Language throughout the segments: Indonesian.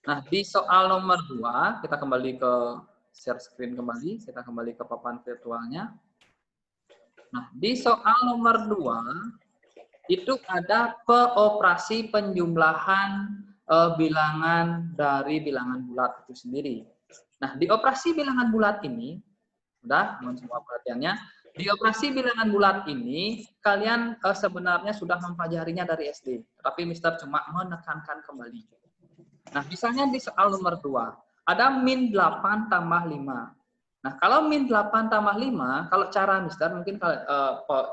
Nah, di soal nomor 2, kita kembali ke share screen kembali, kita kembali ke papan virtualnya. Nah, di soal nomor 2, itu ada operasi penjumlahan bilangan dari bilangan bulat itu sendiri. Nah, di operasi bilangan bulat ini, udah, mohon semua perhatiannya. Di operasi bilangan bulat ini, kalian sebenarnya sudah mempelajarinya dari SD, tapi Mister cuma menekankan kembali. Nah, misalnya di soal nomor 2, ada min 8 tambah 5. Nah, kalau min 8 tambah 5, kalau cara Mister, mungkin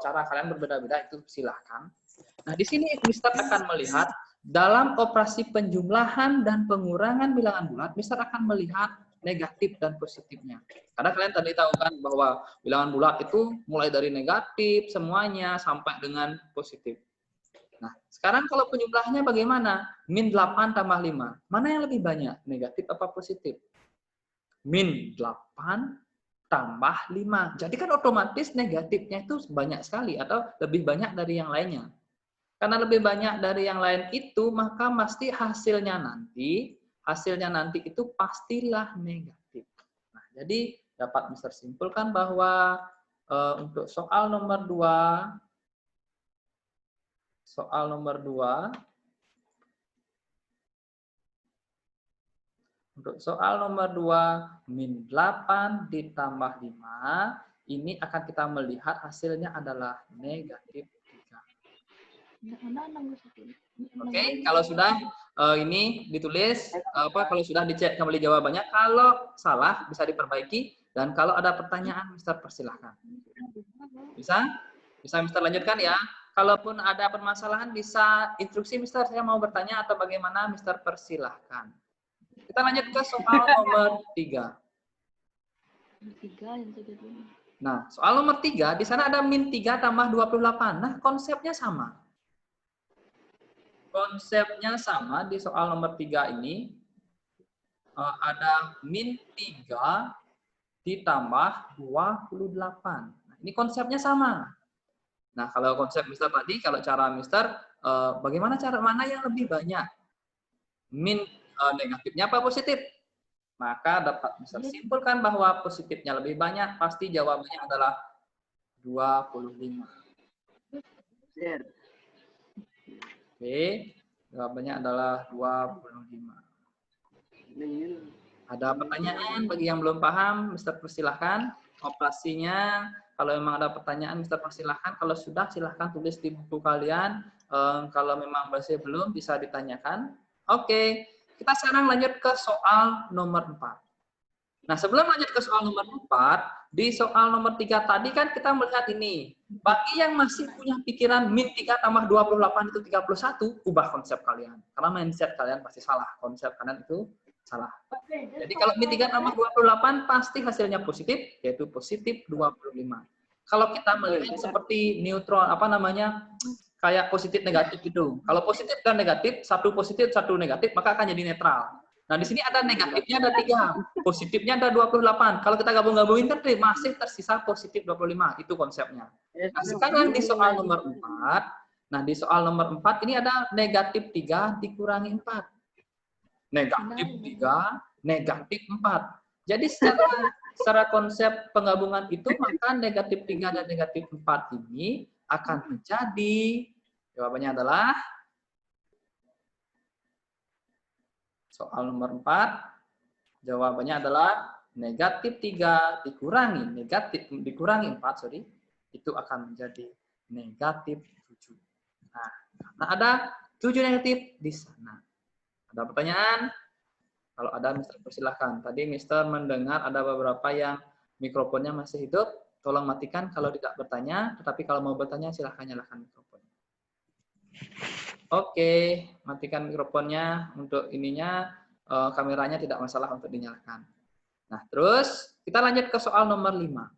cara kalian berbeda-beda, itu silahkan. Nah, di sini Mister akan melihat dalam operasi penjumlahan dan pengurangan bilangan bulat, Mister akan melihat negatif dan positifnya. Karena kalian tadi tahu kan bahwa bilangan bulat itu mulai dari negatif semuanya sampai dengan positif. Nah, sekarang kalau penjumlahannya bagaimana? Min 8 tambah 5. Mana yang lebih banyak? Negatif apa positif? Min 8 tambah 5. Jadi kan otomatis negatifnya itu banyak sekali atau lebih banyak dari yang lainnya. Karena lebih banyak dari yang lain itu, maka pasti hasilnya nanti itu pastilah negatif. Nah, jadi dapat Mister simpulkan bahwa untuk soal nomor 2, untuk soal nomor 2, min 8 ditambah 5, ini akan kita melihat hasilnya adalah negatif 3. Oke, kalau sudah ini ditulis, kalau sudah dicek kembali jawabannya, kalau salah bisa diperbaiki, dan kalau ada pertanyaan, Mister persilahkan. Bisa? Bisa Mister lanjutkan ya? Kalaupun ada permasalahan, bisa instruksi Mister, saya mau bertanya atau bagaimana, Mister persilahkan. Kita lanjut ke soal nomor 3. Nah, soal nomor 3, di sana ada min 3 tambah 28. Nah, konsepnya sama. Konsepnya sama di soal nomor 3 ini. Ada min 3 ditambah 28. Nah, ini konsepnya sama. Nah, kalau konsep Mister tadi, kalau cara Mister, bagaimana cara mana yang lebih banyak? Min negatifnya apa positif? Maka dapat Mister simpulkan bahwa positifnya lebih banyak, pasti jawabannya adalah 25. Oke, jawabannya adalah 25. Ada pertanyaan bagi yang belum paham, Mister persilahkan. Operasinya, kalau memang ada pertanyaan, Mister persilahkan. Kalau sudah, silahkan tulis di buku kalian. Kalau memang masih belum, bisa ditanyakan. Oke, kita sekarang lanjut ke soal nomor 4. Nah, sebelum lanjut ke soal nomor 4, di soal nomor 3 tadi kan kita melihat ini. Bagi yang masih punya pikiran min 3 tambah 28 itu 31, ubah konsep kalian. Karena mindset kalian pasti salah. Konsep kalian itu salah. Jadi kalau min 3 tambah 28 pasti hasilnya positif, yaitu positif 25. Kalau kita melihat seperti neutron, kayak positif negatif itu. Kalau positif dan negatif, satu positif, satu negatif, maka akan jadi netral. Nah, di sini ada negatifnya ada 3, positifnya ada 28. Kalau kita gabung-gabungin kan masih tersisa positif 25. Itu konsepnya. Nah, sekarang di soal nomor 4, nah di soal nomor 4 ini ada negatif 3 dikurangi 4. Negatif 3, negatif 4. Jadi secara konsep penggabungan itu, maka negatif 3 dan negatif 4 ini akan menjadi, jawabannya adalah soal nomor 4, jawabannya adalah negatif 3 dikurangi 4, itu akan menjadi negatif 7. Nah, karena ada 7 negatif di sana. Ada pertanyaan? Kalau ada, Mister persilahkan. Tadi Mister mendengar ada beberapa yang mikrofonnya masih hidup. Tolong matikan kalau tidak bertanya, tetapi kalau mau bertanya silahkan nyalakan mikrofonnya. Oke, matikan mikrofonnya. Untuk ininya, kameranya tidak masalah untuk dinyalakan. Nah, terus kita lanjut ke soal nomor 5.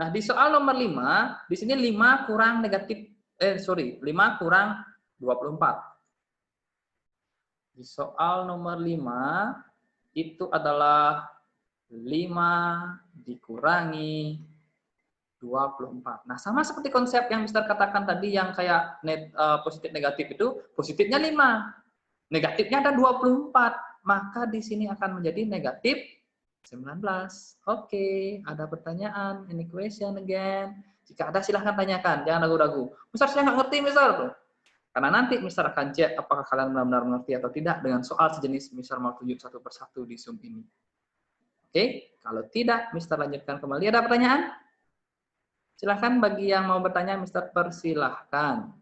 Nah, di soal nomor 5, di sini 5 kurang negatif, 5 kurang 24. Di soal nomor 5, itu adalah 5 dikurangi 24. Nah, sama seperti konsep yang Mister katakan tadi yang kayak positif negatif itu, positifnya 5. Negatifnya ada 24, maka di sini akan menjadi negatif 19. Oke, ada pertanyaan? Any question again? Jika ada silahkan tanyakan, jangan ragu-ragu. Mister, saya nggak ngerti, Mister. Karena nanti Mister akan cek apakah kalian benar-benar mengerti atau tidak dengan soal sejenis Mister mau tunjuk satu persatu di Zoom ini. Oke, kalau tidak, Mister lanjutkan kembali. Ada pertanyaan? Silahkan bagi yang mau bertanya, Mister persilahkan.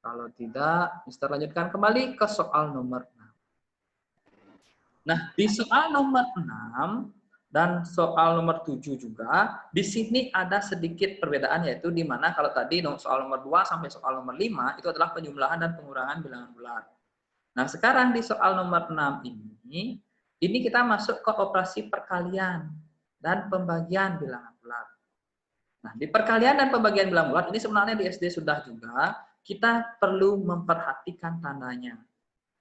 Kalau tidak, Mister lanjutkan kembali ke soal nomor 6. Nah, di soal nomor 6 dan soal nomor 7 juga, di sini ada sedikit perbedaan, yaitu di mana kalau tadi soal nomor 2 sampai soal nomor 5 itu adalah penjumlahan dan pengurangan bilangan bulat. Nah, sekarang di soal nomor 6 ini kita masuk ke operasi perkalian dan pembagian bilangan bulat. Nah, di perkalian dan pembagian bilangan bulat ini sebenarnya di SD sudah juga, kita perlu memperhatikan tandanya.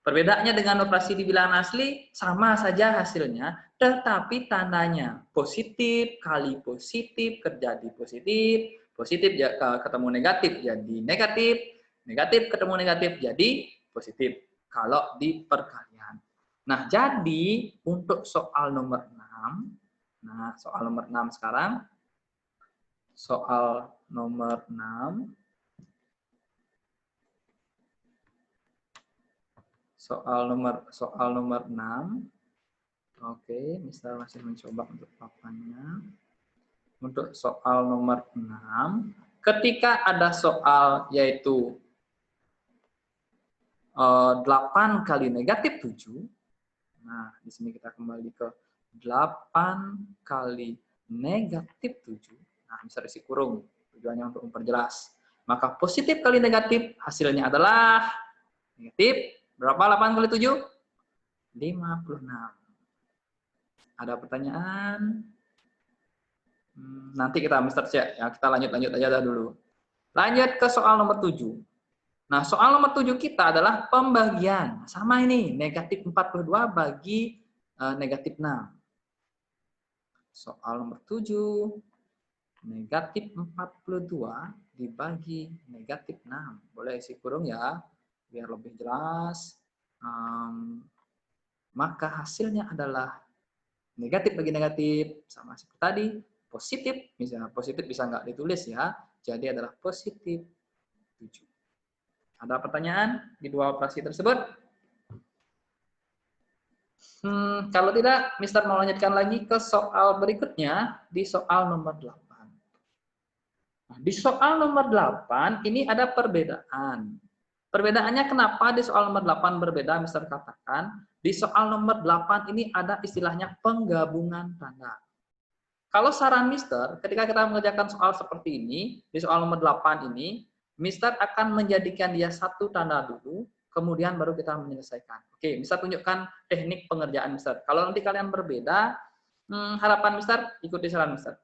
Perbedaannya dengan operasi di bilangan asli, sama saja hasilnya, tetapi tandanya positif kali positif terjadi positif, positif ketemu negatif jadi negatif, negatif ketemu negatif jadi positif kalau di perkalian. Nah, jadi untuk soal nomor 6, nah soal nomor 6 sekarang, soal nomor 6, soal nomor 6. Oke, Mister masih mencoba untuk papannya. Untuk soal nomor 6, ketika ada soal yaitu 8 kali negatif 7. Nah, di sini kita kembali ke 8 kali negatif 7. Nah, Mister isi kurung, tujuannya untuk memperjelas. Maka positif kali negatif hasilnya adalah negatif. Berapa 8 kali 7? 56. Ada pertanyaan? Nanti kita Mister cek ya, kita lanjut aja dulu. Lanjut ke soal nomor 7. Nah, soal nomor 7 kita adalah pembagian. Sama ini, negatif 42 bagi negatif 6. Soal nomor 7, negatif 42 dibagi negatif 6. Boleh isi kurung ya, biar lebih jelas. Maka hasilnya adalah negatif bagi negatif, sama seperti tadi, positif, misalnya positif bisa nggak ditulis ya, jadi adalah positif 7. Ada pertanyaan di dua operasi tersebut? Kalau tidak, Mister mau lanjutkan lagi ke soal berikutnya, di soal nomor 8. Nah, di soal nomor 8, ini ada perbedaan. Perbedaannya kenapa di soal nomor 8 berbeda, Mister katakan, di soal nomor 8 ini ada istilahnya penggabungan tanda. Kalau saran Mister, ketika kita mengerjakan soal seperti ini, di soal nomor 8 ini, Mister akan menjadikan dia satu tanda dulu, kemudian baru kita menyelesaikan. Oke, Mister tunjukkan teknik pengerjaan Mister. Kalau nanti kalian berbeda, harapan Mister, ikuti saran Mister.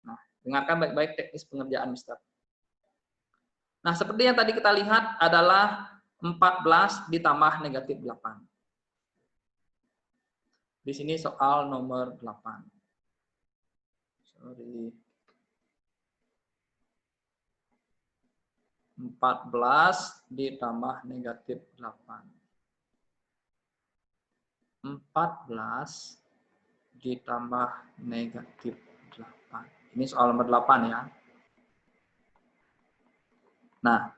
Nah, dengarkan baik-baik teknis pengerjaan Mister. Nah, seperti yang tadi kita lihat adalah 14 ditambah negatif 8. Di sini soal nomor 8. 14 ditambah negatif 8. 14 ditambah negatif 8. Ini soal nomor 8 ya. Nah,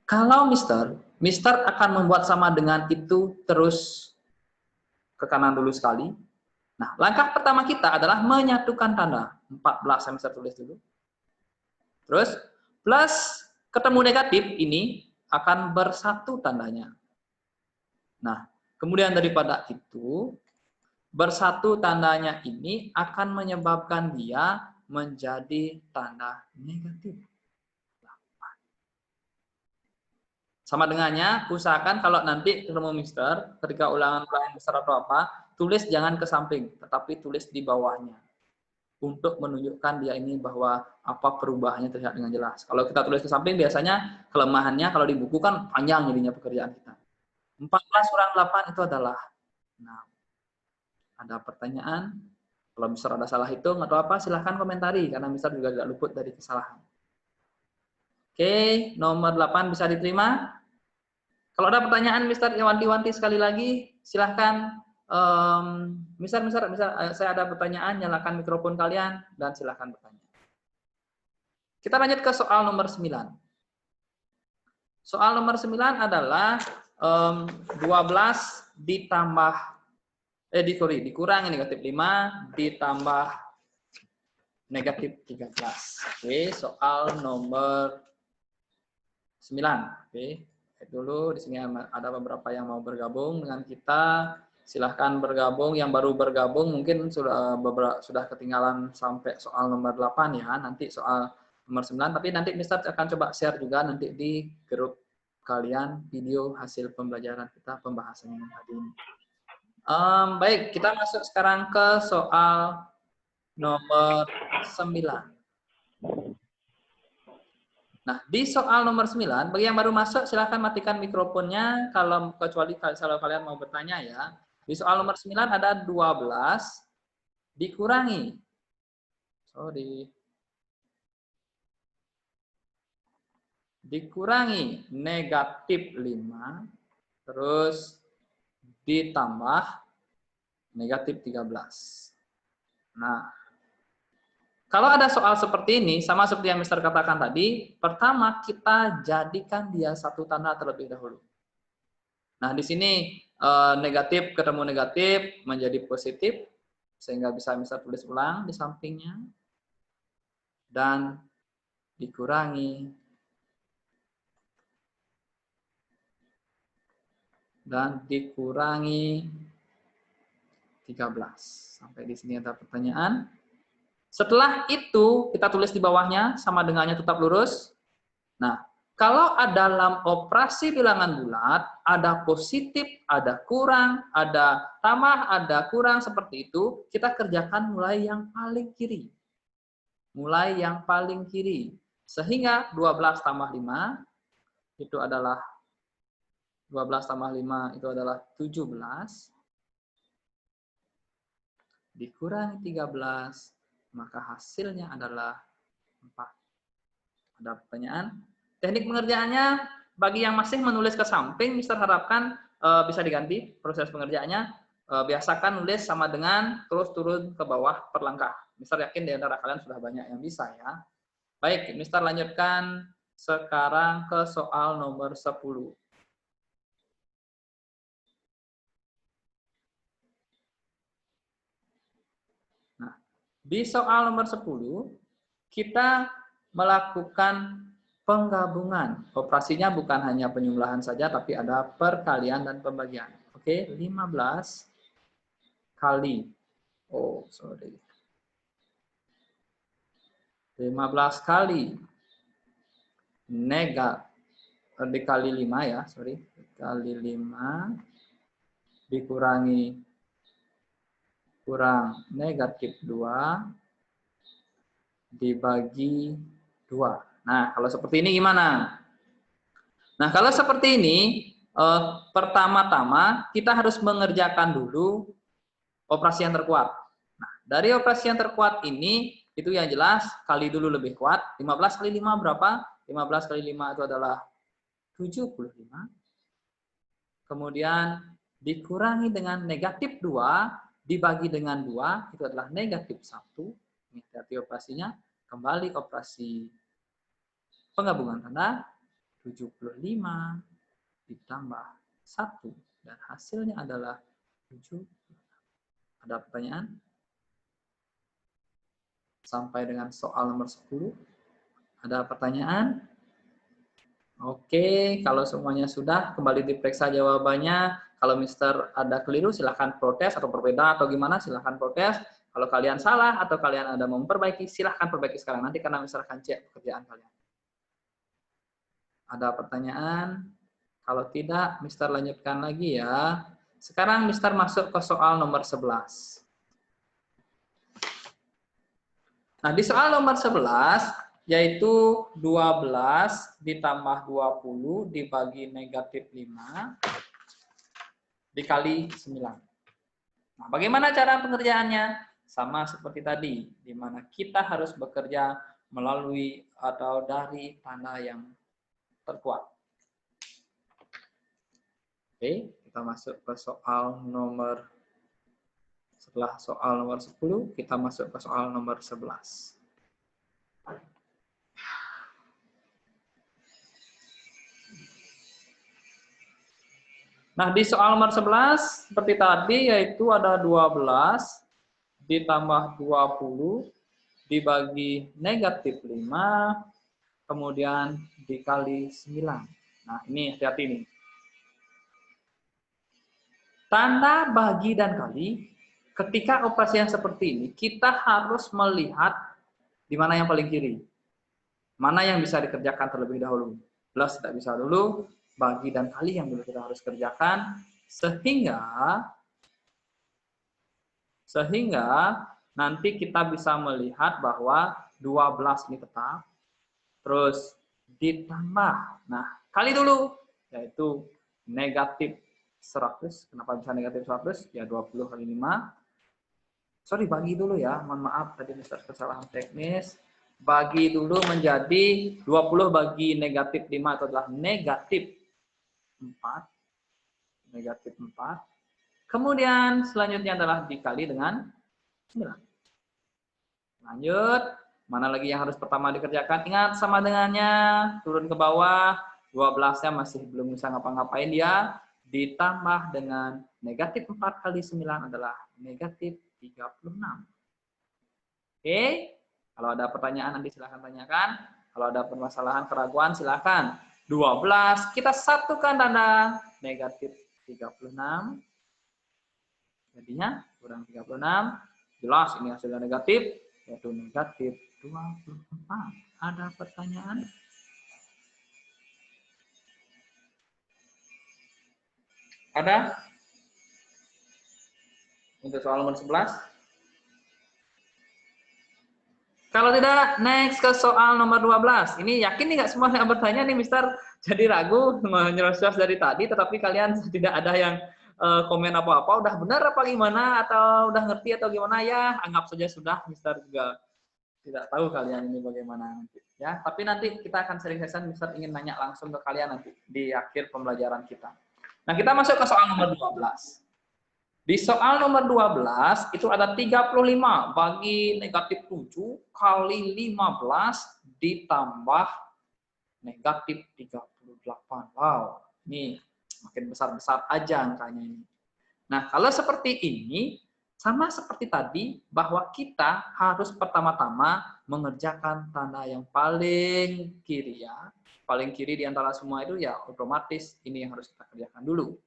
kalau Mister akan membuat sama dengan itu terus ke kanan dulu sekali. Nah, langkah pertama kita adalah menyatukan tanda. 14 yang Mister tulis dulu. Terus, plus ketemu negatif ini akan bersatu tandanya. Nah, kemudian daripada itu, bersatu tandanya ini akan menyebabkan dia menjadi tanda negatif. Sama dengannya, usahakan kalau nanti ketemu Mister, ketika ulangan-ulangan besar atau apa, tulis jangan ke samping, tetapi tulis di bawahnya. Untuk menunjukkan dia ini bahwa apa perubahannya terlihat dengan jelas. Kalau kita tulis ke samping, biasanya kelemahannya kalau di buku kan panjang jadinya pekerjaan kita. 14 kurang 8 itu adalah 6. Ada pertanyaan? Kalau Mister ada salah hitung atau apa, silahkan komentari, karena Mister juga tidak luput dari kesalahan. Oke, nomor 8 bisa diterima? Kalau ada pertanyaan, Mister wanti-wanti sekali lagi, silahkan. Mister, saya ada pertanyaan, nyalakan mikrofon kalian dan silahkan bertanya. Kita lanjut ke soal nomor 9. Soal nomor 9 adalah 12 ditambah dikurangi negatif 5 ditambah negatif 13. Oke, soal nomor 9. Oke, dulu di sini ada beberapa yang mau bergabung dengan kita. Silahkan bergabung. Yang baru bergabung mungkin sudah ketinggalan sampai soal nomor 8 ya. Nanti soal nomor 9, tapi nanti Mister akan coba share juga nanti di grup kalian video hasil pembelajaran kita pembahasan yang tadi ini. Baik, kita masuk sekarang ke soal nomor 9. Nah, di soal nomor 9, bagi yang baru masuk silahkan matikan mikrofonnya kecuali kalau kalian mau bertanya ya. Di soal nomor 9 ada 12 dikurangi. Dikurangi negatif 5 terus ditambah negatif 13. Nah, kalau ada soal seperti ini, sama seperti yang Mister katakan tadi, pertama kita jadikan dia satu tanda terlebih dahulu. Nah, di sini negatif ketemu negatif menjadi positif, sehingga bisa Mister tulis ulang di sampingnya. Dan dikurangi. Dan dikurangi 13. Sampai di sini ada pertanyaan. Setelah itu, kita tulis di bawahnya, sama dengannya tetap lurus. Nah, kalau dalam operasi bilangan bulat, ada positif, ada kurang, ada tambah, ada kurang, seperti itu, kita kerjakan mulai yang paling kiri. Mulai yang paling kiri. Sehingga 12 tambah 5, itu adalah 12 tambah 5 itu adalah 17. Dikurangi 13. Maka hasilnya adalah 4. Ada pertanyaan? Teknik pengerjaannya, bagi yang masih menulis ke samping, Mister harapkan bisa diganti proses pengerjaannya. Biasakan nulis sama dengan terus turun ke bawah per langkah. Mister yakin di antara kalian sudah banyak yang bisa ya. Baik, Mister lanjutkan sekarang ke soal nomor 10. Di soal nomor 10, kita melakukan penggabungan. Operasinya bukan hanya penyumlahan saja, tapi ada perkalian dan pembagian. Oke, 15 kali. 15 kali dikali 5 ya, dikali 5 dikurangi kurang negatif 2 dibagi 2. Nah, kalau seperti ini gimana? Nah, kalau seperti ini, pertama-tama kita harus mengerjakan dulu operasi yang terkuat. Nah, dari operasi yang terkuat ini, itu yang jelas, kali dulu lebih kuat. 15 kali 5 berapa? 15 kali 5 itu adalah 75. Kemudian dikurangi dengan negatif 2, dibagi dengan 2, itu adalah negatif 1. Ini berarti operasinya. Kembali operasi penggabungan tanda, 75 ditambah 1. Dan hasilnya adalah 7. Ada pertanyaan? Sampai dengan soal nomor 10. Ada pertanyaan? Oke, kalau semuanya sudah, kembali diperiksa jawabannya. Kalau Mister ada keliru, silahkan protes atau berbeda atau gimana, silahkan protes. Kalau kalian salah atau kalian ada memperbaiki, silahkan perbaiki sekarang. Nanti karena Mister akan cek pekerjaan kalian. Ada pertanyaan? Kalau tidak, Mister lanjutkan lagi ya. Sekarang Mister masuk ke soal nomor 11. Nah, di soal nomor 11, yaitu 12 ditambah 20 dibagi negatif 5 dikali 9. Nah, bagaimana cara pengerjaannya? Sama seperti tadi, di mana kita harus bekerja melalui atau dari tanda yang terkuat. Oke, kita masuk ke soal nomor, setelah soal nomor 10, kita masuk ke soal nomor 11. Nah, di soal nomor 11, seperti tadi, yaitu ada 12 ditambah 20 dibagi negatif 5, kemudian dikali 9. Nah, ini hati-hati nih. Tanda bagi dan kali, ketika operasi yang seperti ini, kita harus melihat di mana yang paling kiri. Mana yang bisa dikerjakan terlebih dahulu. Plus tidak bisa dulu, bagi dan kali yang dulu kita harus kerjakan, sehingga nanti kita bisa melihat bahwa 12 ini tetap, terus ditambah, nah kali dulu, yaitu negatif 100. Kenapa bisa negatif 100? Ya 20 kali 5. Sorry, bagi dulu ya, mohon maaf tadi Mister kesalahan teknis. Bagi dulu menjadi 20 bagi negatif 5 itu adalah negatif 4. Negatif 4. Kemudian selanjutnya adalah dikali dengan 9. Lanjut, mana lagi yang harus pertama dikerjakan? Ingat sama dengannya, turun ke bawah, 12-nya masih belum bisa ngapa-ngapain dia, ditambah dengan negatif 4 kali 9 adalah negatif 36. Oke, kalau ada pertanyaan nanti silahkan tanyakan. Kalau ada permasalahan, keraguan silahkan. 12, kita satukan tanda negatif 36. Jadinya kurang 36. Jelas ini hasilnya negatif, yaitu negatif 24. Ada pertanyaan? Ada? Untuk soal nomor 11? Kalau tidak, next ke soal nomor 12. Ini yakin nih nggak semua yang bertanya nih, Mister? Jadi ragu menyerah dari tadi, tetapi kalian tidak ada yang komen apa-apa. Udah benar apa gimana? Atau udah ngerti atau gimana? Ya, anggap saja sudah. Mister juga tidak tahu kalian ini bagaimana nanti. Ya, tapi nanti kita akan sering session. Mister ingin nanya langsung ke kalian nanti di akhir pembelajaran kita. Nah, kita masuk ke soal nomor 12. Di soal nomor 12 itu ada 35 bagi negatif 7 kali 15 ditambah negatif 38. Wow, ini makin besar-besar aja angkanya ini. Nah, kalau seperti ini, sama seperti tadi, bahwa kita harus pertama-tama mengerjakan tanda yang paling kiri ya. Paling kiri di antara semua itu ya otomatis ini yang harus kita kerjakan dulu.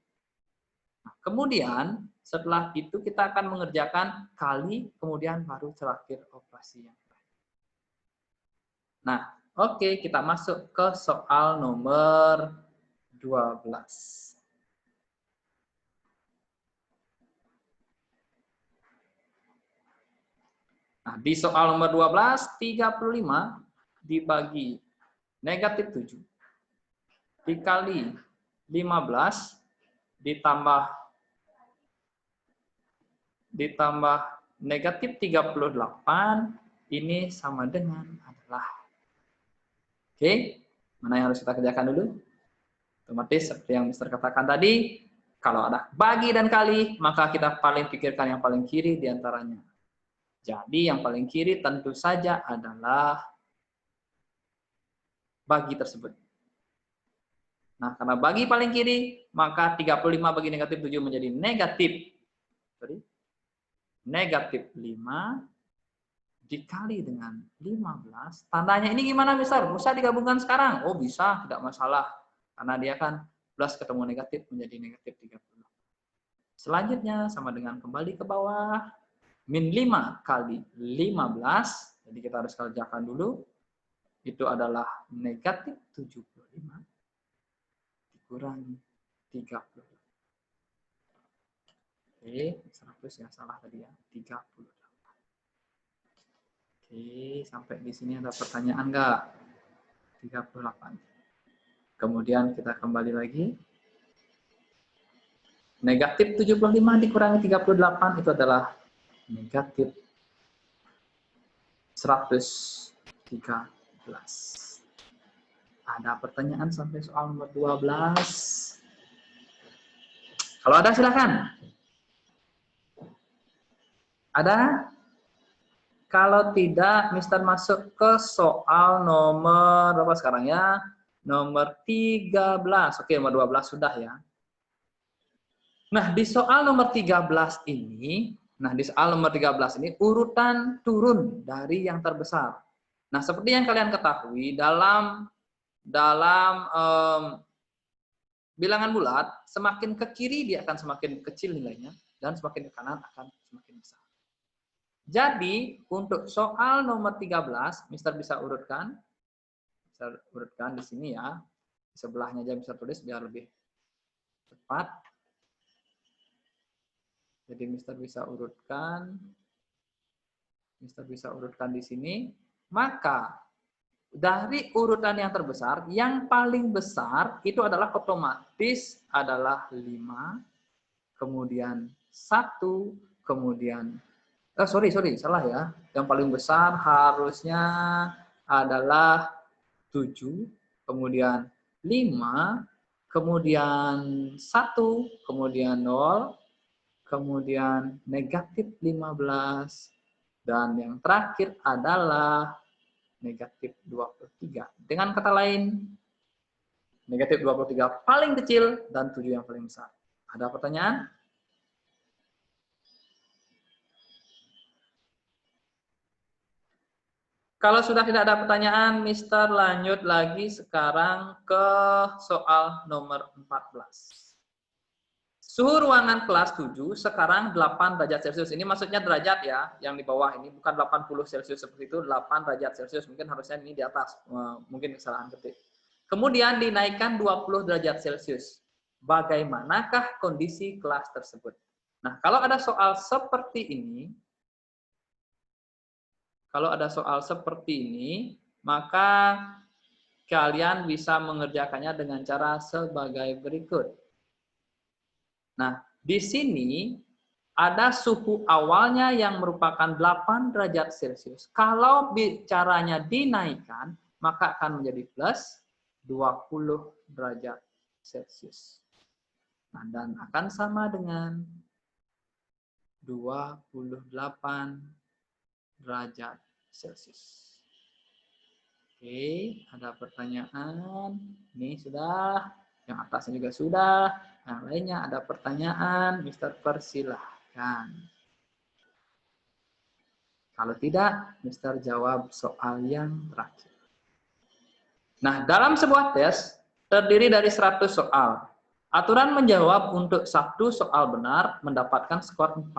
Nah, kemudian setelah itu kita akan mengerjakan kali, kemudian baru terakhir operasi yang terakhir. Nah, oke, kita masuk ke soal nomor 12. Nah, di soal nomor 12, 35 dibagi negatif 7 dikali 15 ditambah negatif 38, ini sama dengan adalah. Oke, mana yang harus kita kerjakan dulu? Otomatis seperti yang Mister katakan tadi, kalau ada bagi dan kali, maka kita paling pikirkan yang paling kiri di antaranya. Jadi yang paling kiri tentu saja adalah bagi tersebut. Nah, karena bagi paling kiri, maka 35 bagi negatif 7 menjadi negatif 5 dikali dengan 15. Tandanya ini gimana, Mister? Bisa digabungkan sekarang? Oh, bisa, tidak masalah. Karena dia kan plus ketemu negatif menjadi negatif 30. Selanjutnya sama dengan kembali ke bawah. Min 5 kali 15. Jadi kita harus kerjakan dulu. Itu adalah negatif 75 dikurangi 30. Oke, 100 ya, salah tadi ya. 38. Oke, sampai di sini ada pertanyaan nggak? 38. Kemudian kita kembali lagi. Negatif 75 dikurangi 38 itu adalah negatif 113. Ada pertanyaan sampai soal nomor 12? Kalau ada silakan. Ada? Kalau tidak, Mister masuk ke soal nomor berapa sekarang ya? Nomor 13. Oke, nomor 12 sudah ya. Nah, di soal nomor 13 ini, urutan turun dari yang terbesar. Nah, seperti yang kalian ketahui dalam bilangan bulat, semakin ke kiri dia akan semakin kecil nilainya dan semakin ke kanan akan semakin besar. Jadi, untuk soal nomor 13, Mister bisa urutkan. Bisa urutkan di sini ya. Di sebelahnya aja bisa tulis biar lebih cepat. Jadi, Mister bisa urutkan di sini. Maka, dari urutan yang terbesar, yang paling besar itu adalah otomatis adalah 5, kemudian 1, kemudian salah ya. Yang paling besar harusnya adalah 7, kemudian 5, kemudian 1, kemudian 0, kemudian negatif 15, dan yang terakhir adalah negatif 23. Dengan kata lain, negatif 23 paling kecil dan 7 yang paling besar. Ada pertanyaan? Kalau sudah tidak ada pertanyaan, Mister lanjut lagi sekarang ke soal nomor 14. Suhu ruangan kelas 7 sekarang 8 derajat Celcius. Ini maksudnya derajat ya, yang di bawah ini bukan 80 Celcius seperti itu, 8 derajat Celcius. Mungkin harusnya ini di atas, mungkin kesalahan ketik. Kemudian dinaikkan 20 derajat Celcius. Bagaimanakah kondisi kelas tersebut? Nah, kalau ada soal seperti ini, maka kalian bisa mengerjakannya dengan cara sebagai berikut. Nah, di sini ada suhu awalnya yang merupakan 8 derajat Celcius. Kalau caranya dinaikkan, maka akan menjadi plus 20 derajat Celcius. Nah, dan akan sama dengan 28 derajat Celcius. Oke, ada pertanyaan? Ini sudah, yang atasnya juga sudah, yang lainnya ada pertanyaan, Mister persilahkan. Kalau tidak, Mister jawab soal yang terakhir. Nah, dalam sebuah tes terdiri dari 100 soal. Aturan menjawab untuk 1 soal benar mendapatkan skor 4.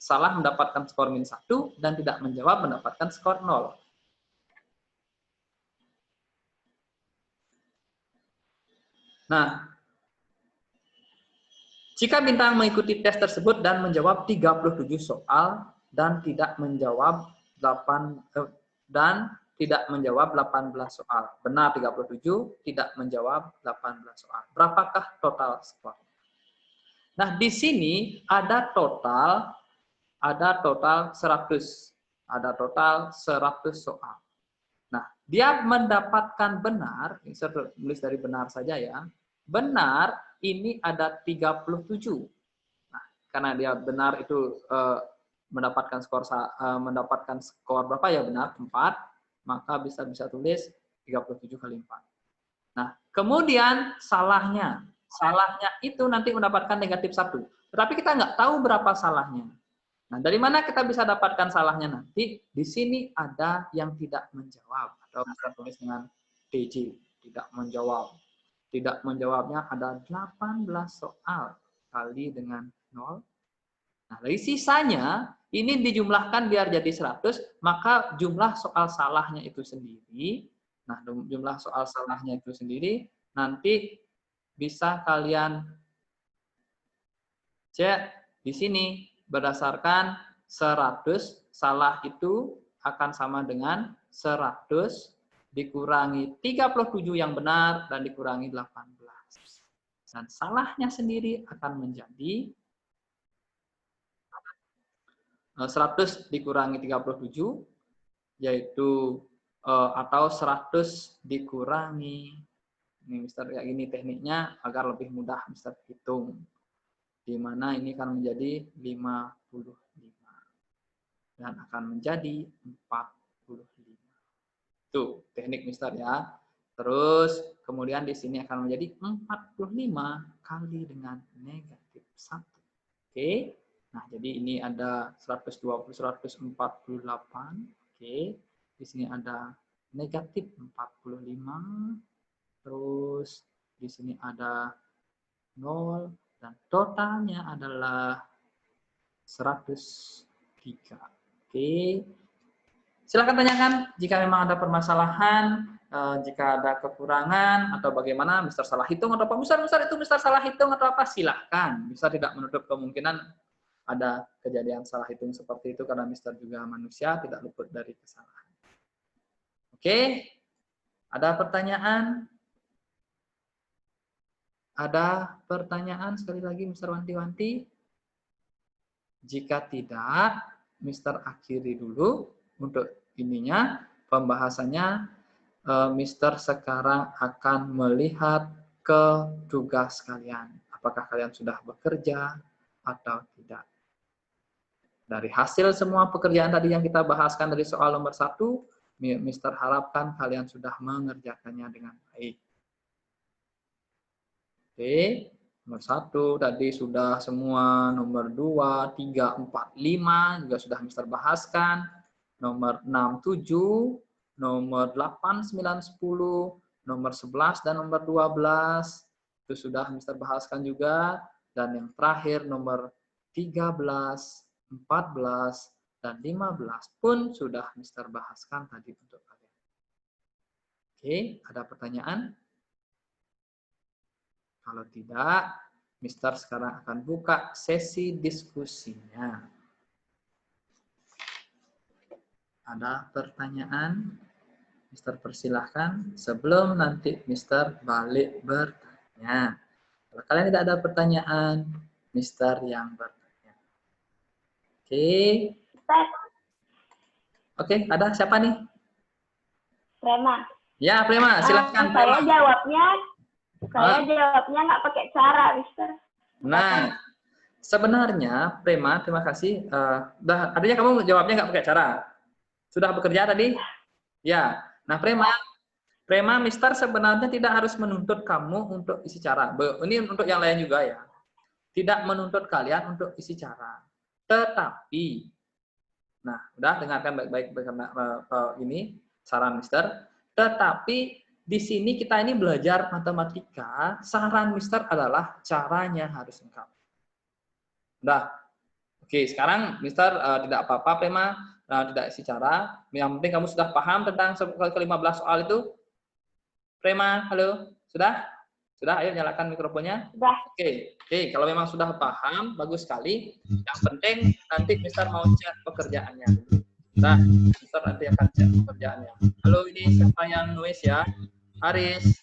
Salah mendapatkan skor -1 dan tidak menjawab mendapatkan skor 0. Nah, jika Bintang mengikuti tes tersebut dan menjawab 37 soal dan tidak menjawab 18 soal. Benar 37, tidak menjawab 18 soal. Berapakah total skor? Nah, di sini ada total 100. Ada total 100 soal. Nah, dia mendapatkan benar, ini saya tulis dari benar saja ya. Benar ini ada 37. Nah, karena dia benar itu mendapatkan skor berapa ya benar? 4, maka bisa tulis 37 kali 4. Nah, kemudian salahnya. Salahnya itu nanti mendapatkan negatif 1. Tetapi kita nggak tahu berapa salahnya. Nah, dari mana kita bisa dapatkan salahnya nanti? Di sini ada yang tidak menjawab. Atau bisa tulis dengan DJ, tidak menjawab. Tidak menjawabnya ada 18 soal kali dengan 0. Nah, dari sisanya, ini dijumlahkan biar jadi 100, maka jumlah soal salahnya itu sendiri, nanti bisa kalian cek di sini. Berdasarkan 100, salah itu akan sama dengan 100 dikurangi 37 yang benar dan dikurangi 18. Dan salahnya sendiri akan menjadi 100 dikurangi 37, yaitu atau 100 dikurangi, ini Mister kayak gini tekniknya agar lebih mudah Mister hitung. di mana ini akan menjadi 55 dan akan menjadi 45. Tuh, teknik Mister ya. Terus kemudian di sini akan menjadi 45 kali dengan negatif 1. Oke. Nah, jadi ini ada 120, 148. Oke. Di sini ada negatif 45. Terus di sini ada 0 dan totalnya adalah 103. Oke. Silakan tanyakan jika memang ada permasalahan, jika ada kekurangan atau bagaimana, Mister salah hitung atau apa, Mister itu Mister salah hitung atau apa, silahkan. Mister tidak menutup kemungkinan ada kejadian salah hitung seperti itu karena Mister juga manusia, tidak luput dari kesalahan. Oke, ada pertanyaan? Ada pertanyaan sekali lagi Mister wanti-wanti? Jika tidak, Mister akhiri dulu untuk ininya, pembahasannya. Mister sekarang akan melihat ke tugas kalian. Apakah kalian sudah bekerja atau tidak. Dari hasil semua pekerjaan tadi yang kita bahaskan dari soal nomor 1, Mister harapkan kalian sudah mengerjakannya dengan baik. Oke, nomor 1 tadi sudah semua, nomor 2, 3, 4, 5 juga sudah Mister bahaskan. Nomor 6, 7, nomor 8, 9, 10, nomor 11 dan nomor 12 itu sudah Mister bahaskan juga, dan yang terakhir nomor 13, 14 dan 15 pun sudah Mister bahaskan tadi untuk kalian. Oke, ada pertanyaan? Kalau tidak, Mister sekarang akan buka sesi diskusinya. Ada pertanyaan? Mister persilahkan sebelum nanti Mister balik bertanya. Kalau kalian tidak ada pertanyaan, Mister yang bertanya. Oke. Oke, ada siapa nih? Prema. Ya, Prema, silahkan. Saya jawabnya nggak pakai cara, Mister. Nah, sebenarnya Prema, terima kasih. Artinya kamu jawabnya nggak pakai cara. Sudah bekerja tadi? Ya. Nah, Prema, Mister sebenarnya tidak harus menuntut kamu untuk isi cara. Ini untuk yang lain juga ya. Tidak menuntut kalian untuk isi cara. Tetapi, nah, udah dengarkan baik-baik ini saran Mister. Tetapi di sini kita ini belajar matematika. Saran Mister adalah caranya harus lengkap. Udah. Oke, sekarang Mister tidak apa-apa, Prema. Tidak isi cara. Yang penting kamu sudah paham tentang ke-15 soal itu. Prema, halo. Sudah? Sudah, ayo nyalakan mikrofonnya. Sudah. Oke, kalau memang sudah paham, bagus sekali. Yang penting nanti Mister mau cek pekerjaannya. Nah, Mister nanti akan cek pekerjaannya. Halo, ini siapa yang noise ya? Aris.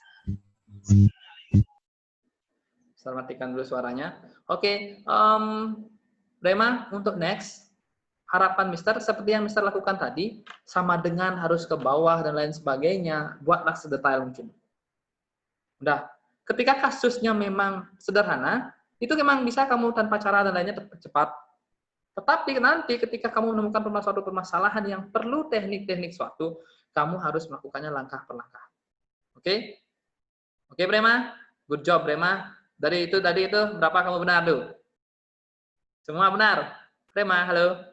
Mister matikan dulu suaranya. Oke, Prema, untuk next, harapan Mister seperti yang Mister lakukan tadi, sama dengan harus ke bawah dan lain sebagainya, buatlah sedetail mungkin. Udah, ketika kasusnya memang sederhana, itu memang bisa kamu tanpa cara dan lainnya cepat. Tetapi nanti ketika kamu menemukan suatu permasalahan yang perlu teknik-teknik suatu, kamu harus melakukannya langkah per langkah. Oke? Oke, Prema? Good job, Prema. Dari itu tadi itu berapa kamu benar tuh? Semua benar? Prema, halo?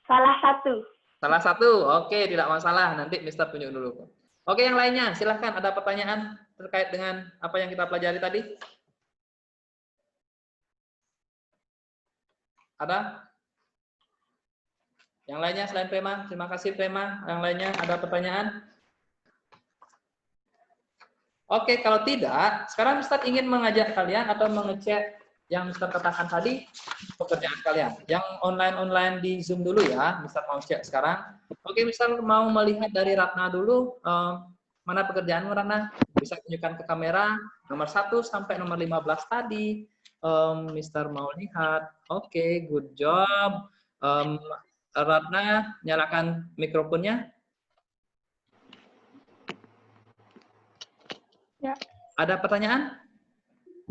Salah satu. Salah satu, oke, tidak masalah. Nanti Mister tunjuk dulu. Oke, yang lainnya, silahkan. Ada pertanyaan terkait dengan apa yang kita pelajari tadi? Ada? Yang lainnya selain Prema? Terima kasih, Prema. Yang lainnya, ada pertanyaan? Oke, kalau tidak, sekarang Mister ingin mengajak kalian atau mengecek yang Mister katakan tadi, pekerjaan kalian. Yang online-online di Zoom dulu ya, Mister mau cek sekarang. Oke, Mister mau melihat dari Ratna dulu, mana pekerjaanmu Ratna? Bisa tunjukkan ke kamera, nomor 1 sampai nomor 15 tadi. Mister mau lihat. Oke, good job. Ratna, nyalakan mikrofonnya. Ya. Ada pertanyaan?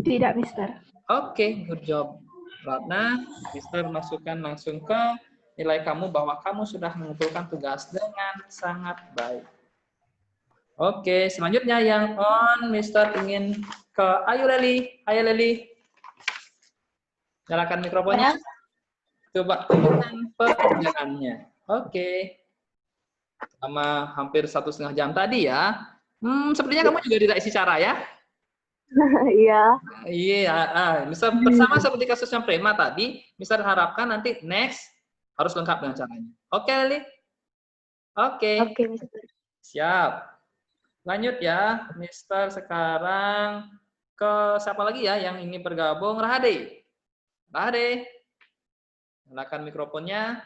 Tidak, Mister. Oke, good job. Ratna, Mister masukkan langsung ke nilai kamu bahwa kamu sudah mengumpulkan tugas dengan sangat baik. Oke, selanjutnya yang on, Mister ingin ke Ayu Leli. Ayo Leli. Nyalakan mikrofonnya. Coba tunjukkan pekerjaannya. Oke. Sama hampir 1,5 jam tadi ya. Sepertinya kamu juga tidak isi cara ya. Iya. Iya, Mister bersama seperti kasusnya Prema tadi, Mister harapkan nanti next harus lengkap dengan caranya. Oke, Lili? Oke. Oke, Mister. Siap. Lanjut ya, Mister sekarang ke siapa lagi ya yang ingin bergabung? Rahade. Rahade. Nyalakan mikrofonnya.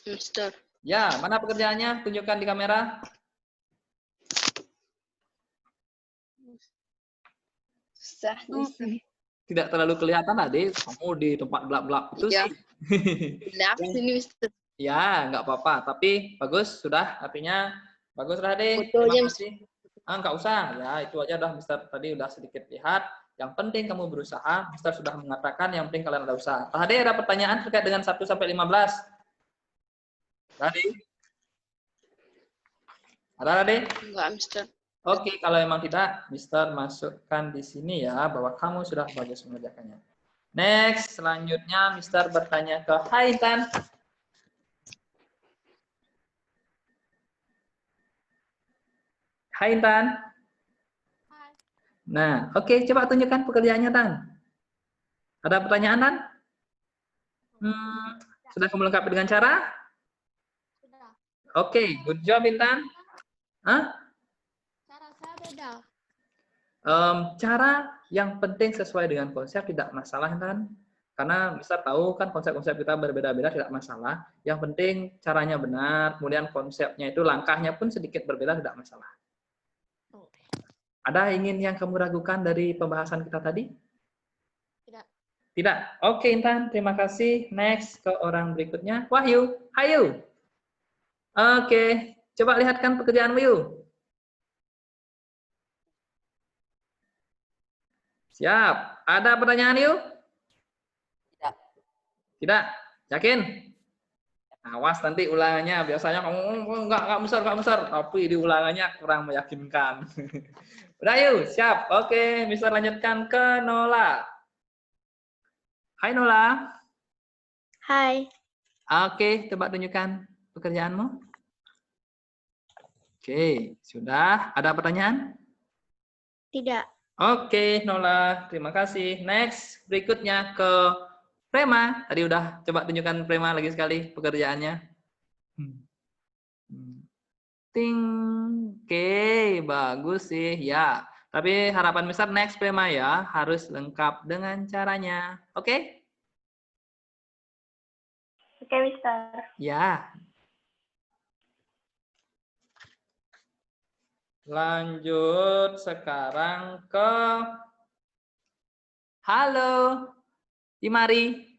Mister. Ya, mana pekerjaannya? Tunjukkan di kamera. Susah, Mister. Tidak terlalu kelihatan, Ade. Kamu di tempat gelap-gelap itu Iya. sih. Gelap sini, Mister. Ya, nggak apa-apa. Tapi bagus, sudah. Artinya bagus, Rahade. Fotonya, Terima kasih. Nggak usah. Ya, itu aja dah, Mister. Tadi udah sedikit lihat. Yang penting kamu berusaha. Mister sudah mengatakan yang penting kalian ada usaha. Rahade, ada pertanyaan terkait dengan 1 sampai 15? Rahade? Ada, Rahade? Enggak, Mister. Oke, kalau emang tidak, Mister masukkan di sini ya, bahwa kamu sudah bagus mengerjakannya. Next, selanjutnya Mister bertanya ke Hai Intan. Hai Intan. Nah, oke, coba tunjukkan pekerjaannya, Tan. Ada pertanyaan, Tan? Sudah kamu lengkapi dengan cara? Sudah. Oke, good job, Intan. Hah? Cara saya beda. Cara yang penting sesuai dengan konsep tidak masalah, Intan. Karena Mister tahu kan konsep-konsep kita berbeda-beda tidak masalah. Yang penting caranya benar, kemudian konsepnya itu langkahnya pun sedikit berbeda tidak masalah. Ada ingin yang kamu ragukan dari pembahasan kita tadi? Tidak. Tidak. Oke, Intan. Terima kasih. Next ke orang berikutnya. Wahyu. Hayu. Oke. Coba lihatkan pekerjaanmu, yuk. Siap. Ada pertanyaan, yuk? Tidak. Tidak. Yakin? Awas nanti ulangannya. Biasanya kamu enggak besar. Tapi di ulangannya kurang meyakinkan. Udah yuk, siap. Oke, Mister lanjutkan ke Nola. Hai Nola. Hai. Oke, coba tunjukkan pekerjaanmu. Oke, sudah. Ada pertanyaan? Tidak. Oke, Nola. Terima kasih. Next, berikutnya ke Prema. Tadi udah coba tunjukkan Prema lagi sekali pekerjaannya. Ting. Oke, bagus sih. Ya, tapi harapan Mister next Prema ya, harus lengkap dengan caranya. Oke? Oke, Mister. Ya. Lanjut sekarang ke halo, Imari.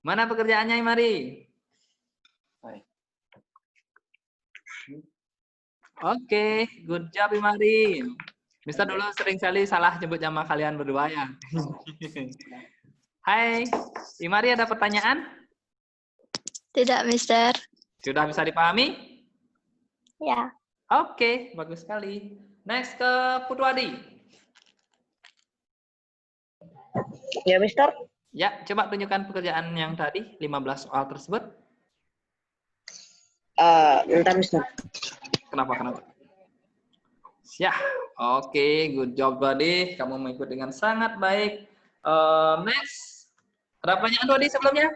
Mana pekerjaannya, Imari? Oke, good job, Imari. Mister dulu sering kali salah nyebut nama kalian berdua ya. Hai, Imari ada pertanyaan? Tidak, Mister. Sudah bisa dipahami? Ya. Oke, bagus sekali. Next ke Putwadi. Ya, Mister. Ya, coba tunjukkan pekerjaan yang tadi, 15 soal tersebut. Bentar, Mister. Kenapa? Ya, oke, good job, Wadi. Kamu mengikut dengan sangat baik. Next, ada pertanyaan, Wadi, sebelumnya?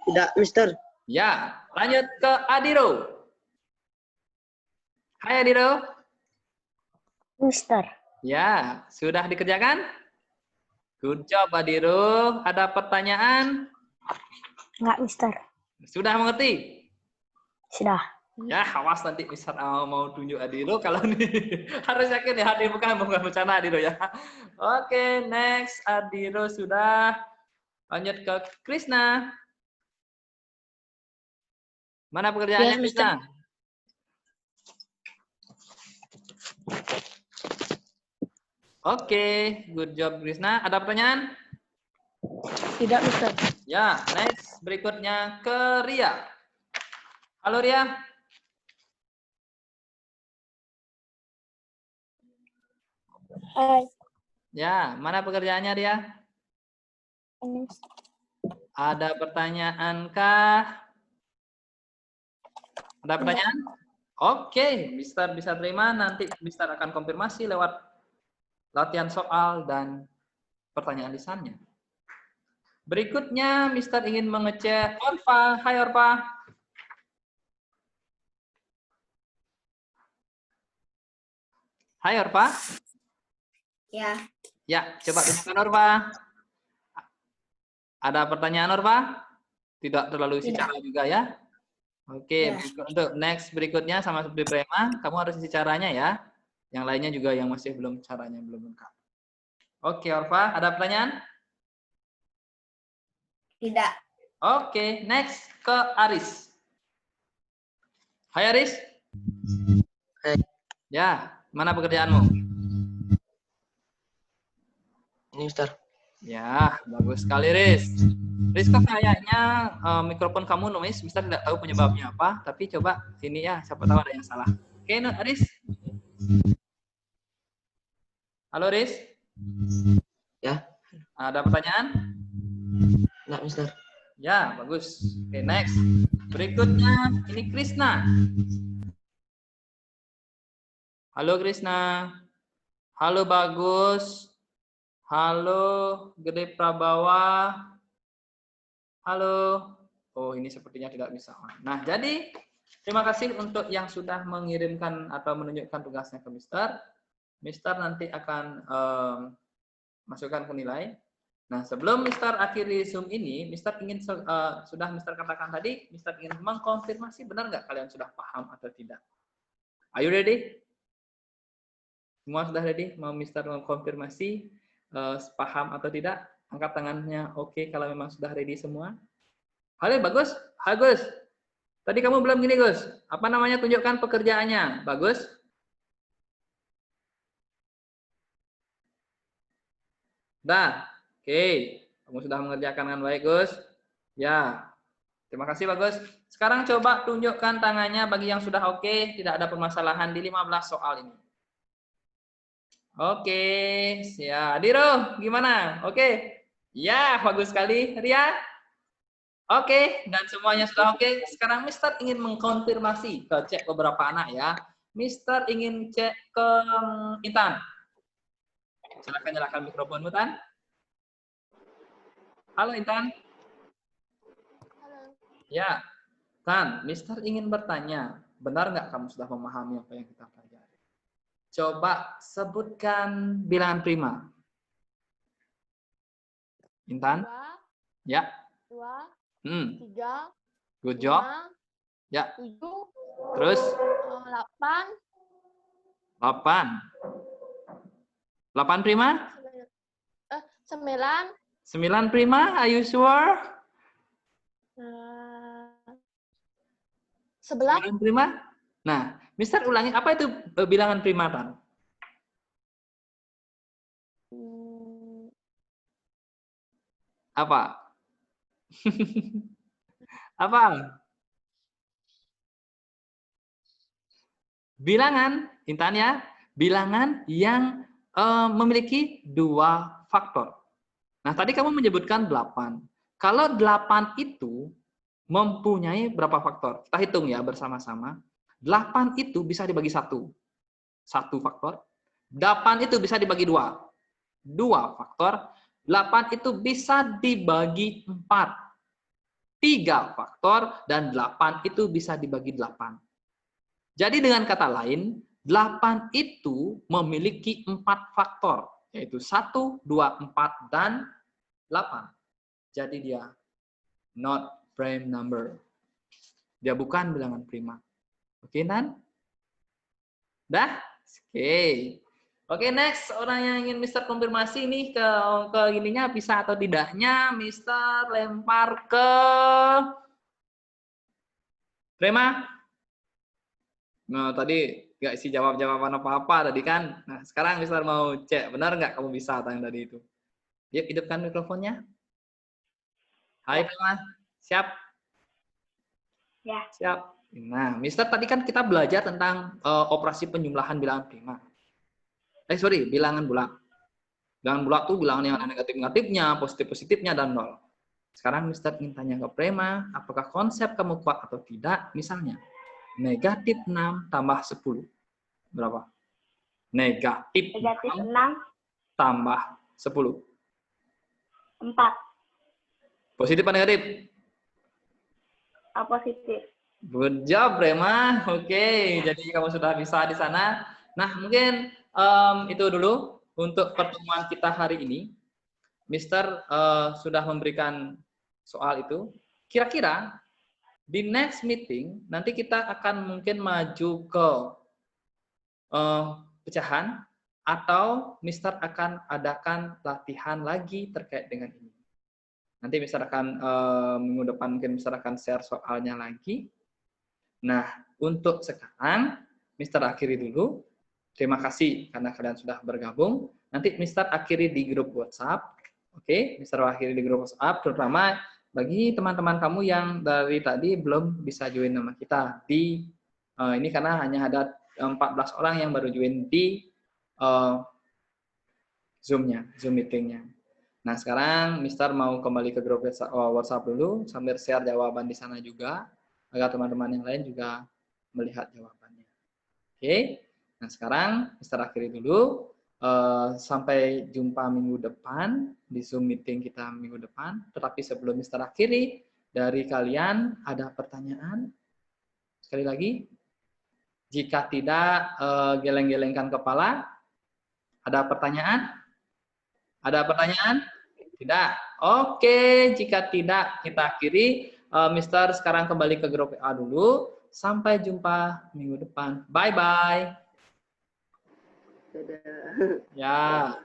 Tidak, Mister. Ya, lanjut ke Adiro. Hai, Adiro. Mister. Ya, sudah dikerjakan? Good job, Adiro. Ada pertanyaan? Enggak, Mister. Sudah mengerti? Sudah. Ya, awas nanti Mister mau tunjuk Adiro kalau nih harus yakin ya, Adiro bukan bercanda Adiro ya. Oke, next Adiro sudah. Lanjut ke Krisna. Mana pekerjaannya, Yes, Mister. Krisna? Oke, good job Krisna. Ada pertanyaan? Tidak, Mister. Ya, next. Berikutnya ke Ria. Halo Ria. Hai. Ya, mana pekerjaannya Ria? Ada pertanyaankah? Ada pertanyaan? Oke, Mister bisa terima. Nanti Mister akan konfirmasi lewat latihan soal dan pertanyaan lisannya. Berikutnya, Mister ingin mengecek Orfa. Hai Orfa. Hai Orfa. Ya. Ya, coba tunjukkan Orfa. Ada pertanyaan Orfa? Tidak terlalu isi cara juga ya? Oke, untuk next berikutnya sama seperti Prema, kamu harus isi caranya ya. Yang lainnya juga yang masih belum caranya belum lengkap. Oke, Orfa, ada pertanyaan? Tidak. Oke, next ke Aris. Hai Aris. Hai. Ya, mana pekerjaanmu? Ini, Mister. Ya, bagus sekali, Riz. Riz, kok kayaknya mikrofon kamu noise, Mister tidak tahu penyebabnya apa, tapi coba ini ya, siapa tahu ada yang salah. Oke, Riz. Halo, Riz. Ya. Ada pertanyaan? Enggak, Mister. Ya, bagus. Oke, next. Berikutnya, ini Krisna. Halo, Krisna. Halo, Bagus. Halo, Gede Prabawa. Halo. Oh, ini sepertinya tidak bisa. Nah, jadi terima kasih untuk yang sudah mengirimkan atau menunjukkan tugasnya ke Mister. Mister nanti akan masukkan ke nilai. Nah, sebelum Mister akhiri Zoom ini, Mister ingin sudah Mister katakan tadi, Mister ingin mengkonfirmasi benar nggak kalian sudah paham atau tidak. Are you ready? Semua sudah ready? Mau Mister mengkonfirmasi paham atau tidak? Angkat tangannya oke kalau memang sudah ready semua. Halo, Bagus. Hai, Gus. Tadi kamu belum gini, Gus. Apa namanya? Tunjukkan pekerjaannya. Bagus. Dah. Oke. Kamu sudah mengerjakan dengan baik, Gus. Ya. Terima kasih, Bagus. Sekarang coba tunjukkan tangannya bagi yang sudah oke. Tidak ada permasalahan di 15 soal ini. Oke. Ya. Diro, gimana? Oke. Ya, bagus sekali. Ria? Oke, dan semuanya sudah oke. Sekarang Mister ingin mengkonfirmasi ke cek beberapa anak ya. Mister ingin cek ke Intan. Silakan nyalakan mikrofonmu, Tan. Halo, Intan. Halo. Ya, Tan. Mister ingin bertanya, benar nggak kamu sudah memahami apa yang kita pelajari? Coba sebutkan bilangan prima. Intan. 2, Ya. 2, 3. Good 5, job. Ya. 7, Terus 8. 8. 8 prima? 9. 9 prima, are you sure? 11. 9 prima? Nah, Mister ulangi, apa itu bilangan prima, Tan? Apa? Apa? Bilangan, Intan ya, bilangan yang memiliki 2 faktor. Nah, tadi kamu menyebutkan 8. Kalau 8 itu mempunyai berapa faktor? Kita hitung ya bersama-sama. 8 itu bisa dibagi 1. 1 faktor. 8 itu bisa dibagi 2. 2 faktor. 8 itu bisa dibagi 4. 3 faktor. Dan 8 itu bisa dibagi 8. Jadi dengan kata lain, 8 itu memiliki 4 faktor. Yaitu 1, 2, 4, dan 8. Jadi dia not prime number. Dia bukan bilangan prima. Oke, Nan? Dah? Oke. Oke, next. Orang yang ingin Mister konfirmasi nih ke ininya bisa atau tidaknya, Mister lempar ke Prema. Nah, tadi nggak isi jawab-jawaban apa-apa tadi kan. Nah, sekarang Mister mau cek, benar nggak kamu bisa tanya tadi itu? Yuk, hidupkan mikrofonnya. Hai, Prima. Siap? Ya. Siap. Nah, Mister tadi kan kita belajar tentang operasi penjumlahan bilangan prima. Bilangan bulat. Bilangan bulat tuh bilangan yang ada negatif-negatifnya, positif-positifnya, dan nol. Sekarang Mister ingin tanya ke Prima, apakah konsep kamu kuat atau tidak? Misalnya, negatif 6 tambah 10. Berapa? Negatif 6 tambah 10. 4. Positif atau negatif? Positif. Good job, Prima. Oke, jadi kamu sudah bisa di sana. Nah, mungkin itu dulu untuk pertemuan kita hari ini. Mister sudah memberikan soal itu. Kira-kira di next meeting nanti kita akan mungkin maju ke pecahan atau Mister akan adakan latihan lagi terkait dengan ini. Nanti Mister akan minggu depan mungkin Mister akan share soalnya lagi. Nah, untuk sekarang Mister akhiri dulu. Terima kasih karena kalian sudah bergabung. Nanti Mister akhiri di grup WhatsApp. Oke, Mister akhiri di grup WhatsApp, terutama bagi teman-teman kamu yang dari tadi belum bisa join nama kita di ini karena hanya ada 14 orang yang baru join di Zoom-nya, Zoom meeting-nya. Nah, sekarang Mister mau kembali ke grup WhatsApp dulu sambil share jawaban di sana juga agar teman-teman yang lain juga melihat jawabannya. Oke. Nah, sekarang Mister akhiri dulu. Sampai jumpa minggu depan di Zoom meeting kita minggu depan. Tetapi sebelum Mister akhiri, dari kalian ada pertanyaan? Sekali lagi, jika tidak geleng-gelengkan kepala. Ada pertanyaan? Ada pertanyaan? Tidak. Oke, jika tidak kita akhiri. Mister sekarang kembali ke grup WA dulu. Sampai jumpa minggu depan. Bye-bye. Dadah. Ya.